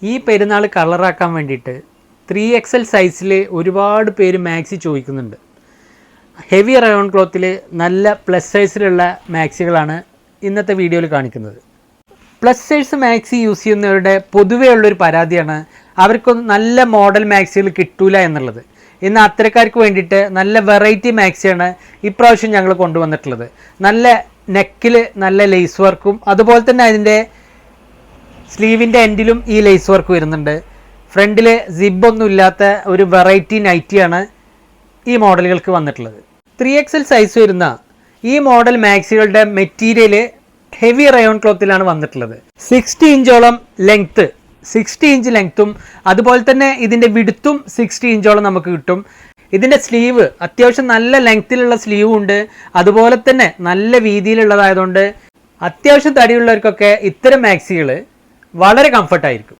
ഈ പെരുന്നാൾ കളറാക്കാൻ വേണ്ടിയിട്ട് 3XL സൈസിൽ ഒരുപാട് പേര് മാക്സി ചോദിക്കുന്നുണ്ട്. ഹെവി റയോൺ ക്ലോത്തിൽ നല്ല പ്ലസ് സൈസിലുള്ള മാക്സികളാണ് ഇന്നത്തെ വീഡിയോയിൽ കാണിക്കുന്നത്. പ്ലസ് സൈസ് മാക്സി യൂസ് ചെയ്യുന്നവരുടെ പൊതുവേ ഉള്ളൊരു പരാതിയാണ് അവർക്കൊന്നും നല്ല മോഡൽ മാക്സികൾ കിട്ടൂല എന്നുള്ളത്. ഇന്ന് അത്തരക്കാർക്ക് വേണ്ടിയിട്ട് നല്ല വെറൈറ്റി മാക്സിയാണ് ഇപ്രാവശ്യം ഞങ്ങൾ കൊണ്ടുവന്നിട്ടുള്ളത്. നല്ല നെക്കിൽ നല്ല ലേസ് വർക്കും അതുപോലെ തന്നെ അതിൻ്റെ സ്ലീവിൻ്റെ എൻഡിലും ഈ ലേസ് വർക്ക് വരുന്നുണ്ട്. ഫ്രണ്ടിൽ സിബൊന്നും ഇല്ലാത്ത ഒരു വെറൈറ്റി നൈറ്റിയാണ് ഈ മോഡലുകൾക്ക് വന്നിട്ടുള്ളത്. 3XL സൈസ് വരുന്ന ഈ മോഡൽ മാക്സികളുടെ മെറ്റീരിയൽ ഹെവി റയോൺ ക്ലോത്തിലാണ് വന്നിട്ടുള്ളത്. 60 ഇഞ്ചോളം ലെങ്ത്ത്, 60 ഇഞ്ച് ലെങ്ത്തും അതുപോലെ തന്നെ ഇതിൻ്റെ വിഡ്ത്തും 60 ഇഞ്ചോളം നമുക്ക് കിട്ടും. ഇതിൻ്റെ സ്ലീവ് അത്യാവശ്യം നല്ല ലെങ്ത്തിലുള്ള സ്ലീവും ഉണ്ട്, അതുപോലെ തന്നെ നല്ല വീതിയിലുള്ളതായതുകൊണ്ട് അത്യാവശ്യം തടിയുള്ളവർക്കൊക്കെ ഇത്തരം മാക്സികൾ വളരെ കംഫർട്ടായിരിക്കും.